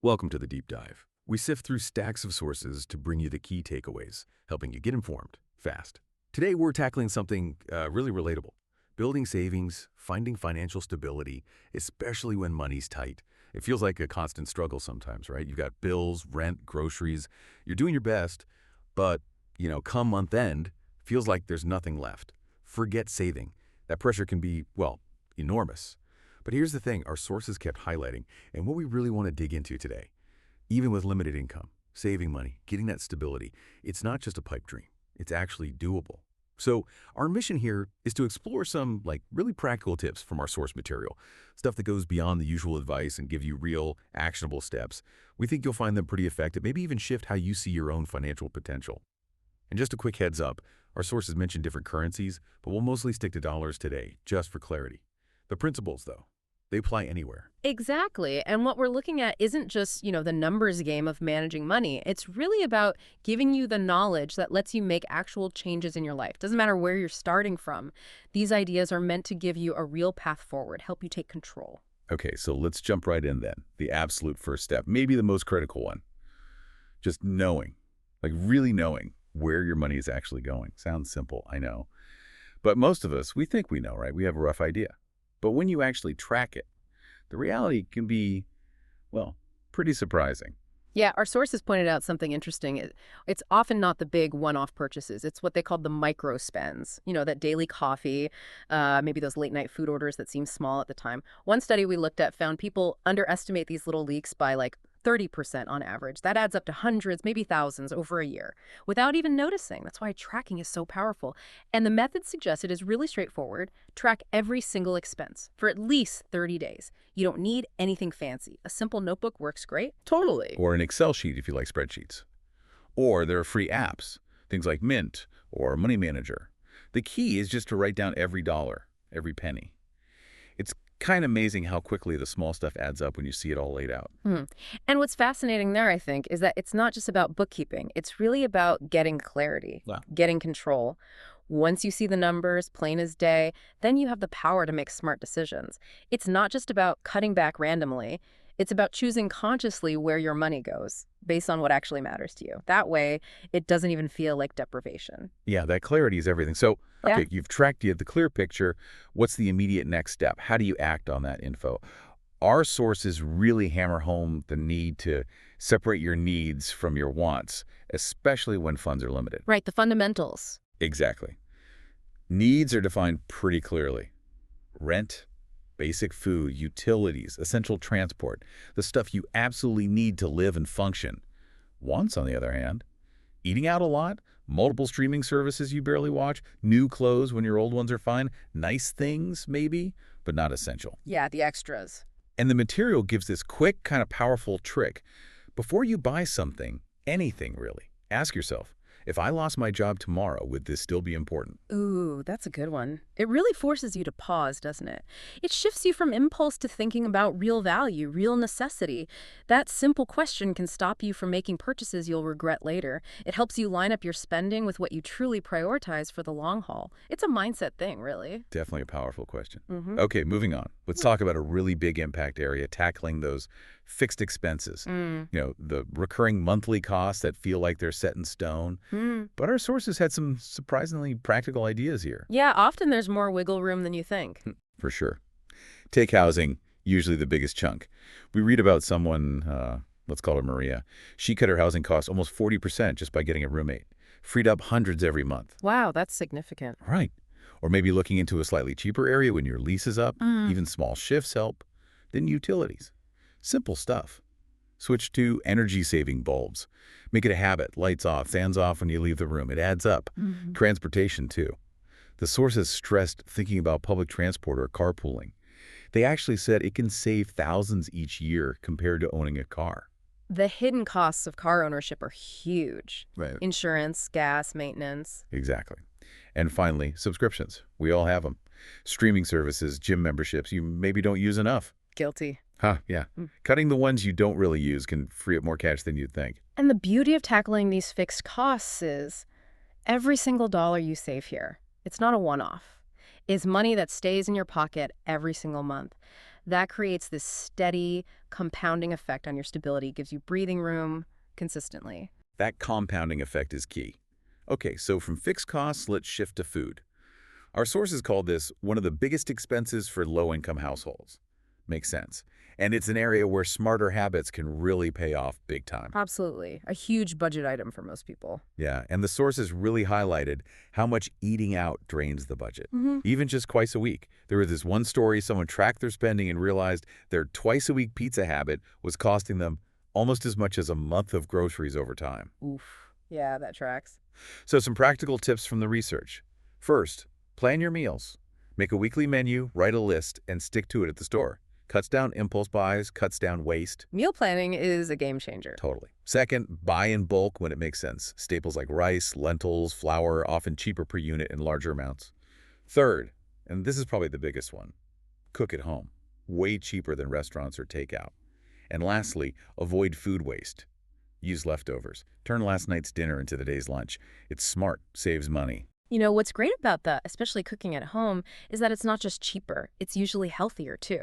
Welcome to the Deep Dive. We sift through stacks of sources to bring you the key takeaways, helping you get informed fast. Today, we're tackling something really relatable. Building savings, finding financial stability, especially when money's tight. It feels like a constant struggle sometimes, right? You've got bills, rent, groceries. You're doing your best, but, come month end, feels like there's nothing left. Forget saving. That pressure can be, well, enormous. But here's the thing our sources kept highlighting, and what we really want to dig into today. Even with limited income, saving money, getting that stability, it's not just a pipe dream. It's actually doable. So our mission here is to explore some really practical tips from our source material, stuff that goes beyond the usual advice and give you real, actionable steps. We think you'll find them pretty effective, maybe even shift how you see your own financial potential. And just a quick heads up, our sources mention different currencies, but we'll mostly stick to dollars today, just for clarity. The principles, though, they apply anywhere. Exactly. And what we're looking at isn't just, the numbers game of managing money. It's really about giving you the knowledge that lets you make actual changes in your life. Doesn't matter where you're starting from. These ideas are meant to give you a real path forward, help you take control. Okay, so let's jump right in then. The absolute first step, maybe the most critical one. Just knowing, really knowing where your money is actually going. Sounds simple, I know. But most of us, we think we know, right? We have a rough idea. But when you actually track it, the reality can be, pretty surprising. Yeah, our sources pointed out something interesting. It's often not the big one-off purchases. It's what they call the micro spends. That daily coffee, maybe those late night food orders that seem small at the time. One study we looked at found people underestimate these little leaks by 30% on average. That adds up to hundreds, maybe thousands over a year without even noticing. That's why tracking is so powerful. And the method suggested is really straightforward. Track every single expense for at least 30 days. You don't need anything fancy. A simple notebook works great. Totally. Or an Excel sheet if you like spreadsheets. Or there are free apps, things like Mint or Money Manager. The key is just to write down every dollar, every penny. It's kind of amazing how quickly the small stuff adds up when you see it all laid out. And what's fascinating there, I think, is that it's not just about bookkeeping. It's really about getting clarity, getting control. Once you see the numbers, plain as day, then you have the power to make smart decisions. It's not just about cutting back randomly. It's about choosing consciously where your money goes based on what actually matters to you. That way, it doesn't even feel like deprivation. Yeah, that clarity is everything. So, okay, you've tracked the clear picture. What's the immediate next step? How do you act on that info? Our sources really hammer home the need to separate your needs from your wants, especially when funds are limited. Right, the fundamentals. Exactly. Needs are defined pretty clearly. Rent, basic food, utilities, essential transport, the stuff you absolutely need to live and function. Wants, on the other hand, eating out a lot, multiple streaming services you barely watch, new clothes when your old ones are fine, nice things maybe, but not essential. Yeah, the extras. And the material gives this quick, kind of powerful trick. Before you buy something, anything really, ask yourself, if I lost my job tomorrow, would this still be important? Ooh, that's a good one. It really forces you to pause, doesn't it? It shifts you from impulse to thinking about real value, real necessity. That simple question can stop you from making purchases you'll regret later. It helps you line up your spending with what you truly prioritize for the long haul. It's a mindset thing, really. Definitely a powerful question. Okay, moving on. Let's talk about a really big impact area, tackling those fixed expenses. The recurring monthly costs that feel like they're set in stone. But our sources had some surprisingly practical ideas here. Yeah, often there's more wiggle room than you think. For sure. Take housing, usually the biggest chunk. We read about someone, let's call her Maria. She cut her housing costs almost 40% just by getting a roommate. Freed up hundreds every month. Wow, that's significant. Right. Or maybe looking into a slightly cheaper area when your lease is up. Even small shifts help. Then utilities. Simple stuff. Switch to energy-saving bulbs. Make it a habit. Lights off, fans off when you leave the room. It adds up. Transportation, too. The sources stressed thinking about public transport or carpooling. They actually said it can save thousands each year compared to owning a car. The hidden costs of car ownership are huge. Right. Insurance, gas, maintenance. Exactly. And finally, subscriptions. We all have them. Streaming services, gym memberships you maybe don't use enough. Guilty. Yeah. Cutting the ones you don't really use can free up more cash than you'd think. And the beauty of tackling these fixed costs is every single dollar you save here, it's not a one-off, is money that stays in your pocket every single month. That creates this steady compounding effect on your stability, gives you breathing room consistently. That compounding effect is key. Okay, so from fixed costs, let's shift to food. Our sources call this one of the biggest expenses for low-income households. Makes sense. And it's an area where smarter habits can really pay off big time. Absolutely. A huge budget item for most people. Yeah, and the sources really highlighted how much eating out drains the budget. Mm-hmm. Even just twice a week. There was this one story, someone tracked their spending and realized their twice-a-week pizza habit was costing them almost as much as a month of groceries over time. Oof. Yeah, that tracks. So some practical tips from the research. First, plan your meals. Make a weekly menu, write a list, and stick to it at the store. Cuts down impulse buys, cuts down waste. Meal planning is a game changer. Totally. Second, buy in bulk when it makes sense. Staples like rice, lentils, flour, often cheaper per unit in larger amounts. Third, and this is probably the biggest one, cook at home. Way cheaper than restaurants or takeout. And lastly, avoid food waste. Use leftovers. Turn last night's dinner into the day's lunch. It's smart, saves money. You know, what's great about that, especially cooking at home, is that it's not just cheaper, it's usually healthier too.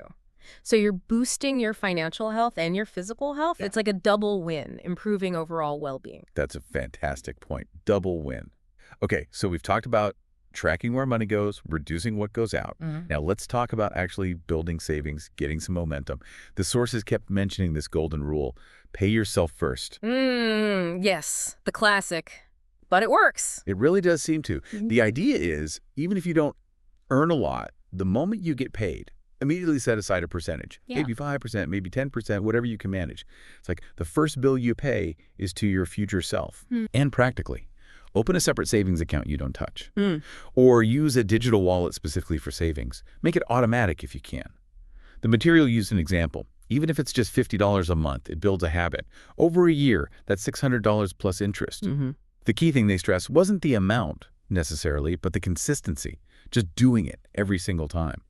So you're boosting your financial health and your physical health. Yeah. It's like a double win, improving overall well-being. That's a fantastic point. Double win. Okay, so we've talked about tracking where money goes, reducing what goes out. Now let's talk about actually building savings, getting some momentum. The sources kept mentioning this golden rule: pay yourself first. Yes, the classic. But it works. It really does seem to. The idea is, even if you don't earn a lot, the moment you get paid, immediately set aside a percentage. Yeah. Maybe 5%, maybe 10%, whatever you can manage. It's like the first bill you pay is to your future self. And practically, open a separate savings account you don't touch. Or use a digital wallet specifically for savings. Make it automatic if you can. The material used an example. Even if it's just $50 a month, it builds a habit. Over a year, that's $600 plus interest. The key thing they stressed wasn't the amount, necessarily, but the consistency. Just doing it every single time.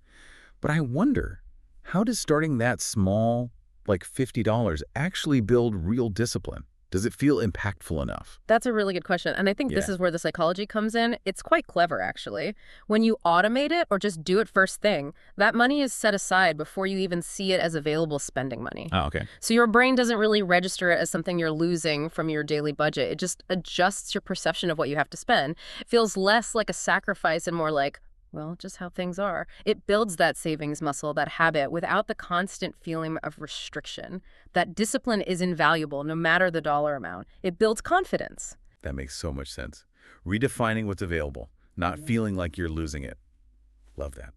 But I wonder, how does starting that small, like $50, actually build real discipline? Does it feel impactful enough? That's a really good question. And I think this is where the psychology comes in. It's quite clever, actually. When you automate it or just do it first thing, that money is set aside before you even see it as available spending money. Oh, okay. So your brain doesn't really register it as something you're losing from your daily budget. It just adjusts your perception of what you have to spend. It feels less like a sacrifice and more like, well, just how things are. It builds that savings muscle, that habit, without the constant feeling of restriction. That discipline is invaluable no matter the dollar amount. It builds confidence. That makes so much sense. Redefining what's available, not feeling like you're losing it. Love that.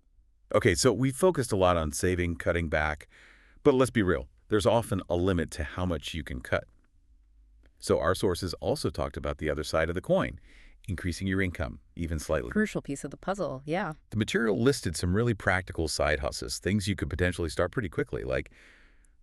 Okay, so we focused a lot on saving, cutting back, but let's be real. There's often a limit to how much you can cut. So our sources also talked about the other side of the coin, increasing your income, even slightly. Crucial piece of the puzzle, yeah. The material listed some really practical side hustles, things you could potentially start pretty quickly, like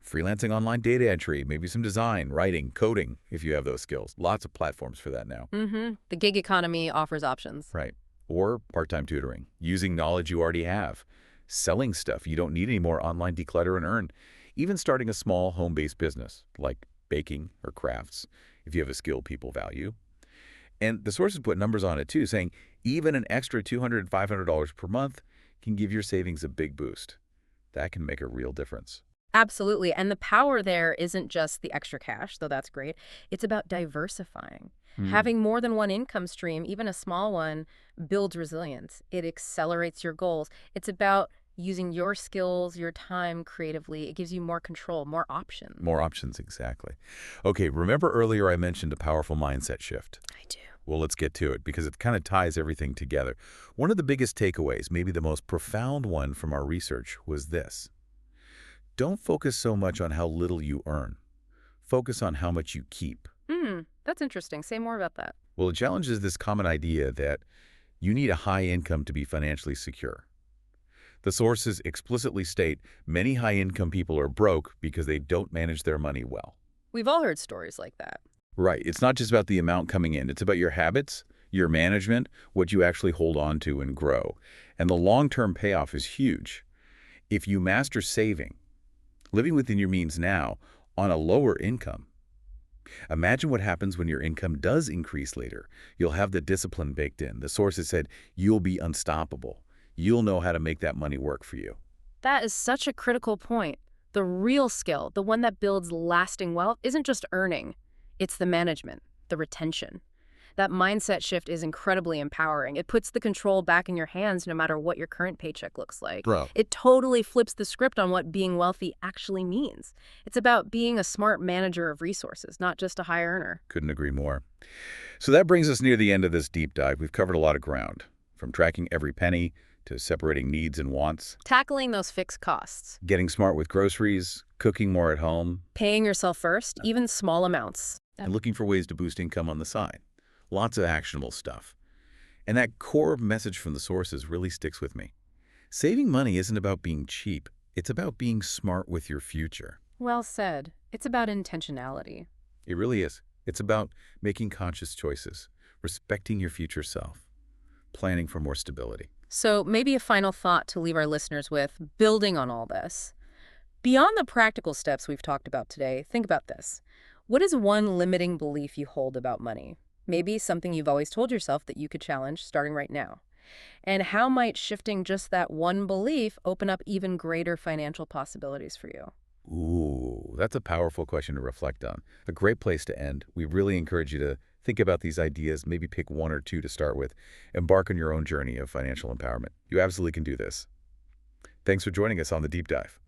freelancing online data entry, maybe some design, writing, coding, if you have those skills. Lots of platforms for that now. The gig economy offers options. Right. Or part-time tutoring, using knowledge you already have, selling stuff you don't need anymore, online declutter and earn, even starting a small home-based business like baking or crafts, if you have a skill people value. And the sources put numbers on it too, saying even an extra $200, $500 per month can give your savings a big boost. That can make a real difference. Absolutely. And the power there isn't just the extra cash, though that's great. It's about diversifying. Having more than one income stream, even a small one, builds resilience. It accelerates your goals. It's about using your skills, your time creatively. It gives you more control, more options. More options, exactly. Okay, remember earlier I mentioned a powerful mindset shift? I do. Well, let's get to it because it kind of ties everything together. One of the biggest takeaways, maybe the most profound one from our research, was this. Don't focus so much on how little you earn. Focus on how much you keep. That's interesting. Say more about that. Well, it challenges this common idea that you need a high income to be financially secure. The sources explicitly state many high-income people are broke because they don't manage their money well. We've all heard stories like that. Right. It's not just about the amount coming in. It's about your habits, your management, what you actually hold on to and grow. And the long-term payoff is huge. If you master saving, living within your means now, on a lower income, imagine what happens when your income does increase later. You'll have the discipline baked in. The sources said you'll be unstoppable. You'll know how to make that money work for you. That is such a critical point. The real skill, the one that builds lasting wealth, isn't just earning. It's the management, the retention. That mindset shift is incredibly empowering. It puts the control back in your hands no matter what your current paycheck looks like. Bro. It totally flips the script on what being wealthy actually means. It's about being a smart manager of resources, not just a high earner. Couldn't agree more. So that brings us near the end of this deep dive. We've covered a lot of ground, from tracking every penny to separating needs and wants, Tackling those fixed costs, getting smart with groceries, cooking more at home, paying yourself first, even small amounts. and looking for ways to boost income on the side. Lots of actionable stuff. And that core message from the sources really sticks with me. Saving money isn't about being cheap. It's about being smart with your future. Well said. It's about intentionality. It really is. It's about making conscious choices, respecting your future self, planning for more stability. So maybe a final thought to leave our listeners with, building on all this. Beyond the practical steps we've talked about today, think about this. What is one limiting belief you hold about money? Maybe something you've always told yourself that you could challenge starting right now. And how might shifting just that one belief open up even greater financial possibilities for you? Ooh, that's a powerful question to reflect on. A great place to end. We really encourage you to think about these ideas, maybe pick one or two to start with. Embark on your own journey of financial empowerment. You absolutely can do this. Thanks for joining us on The Deep Dive.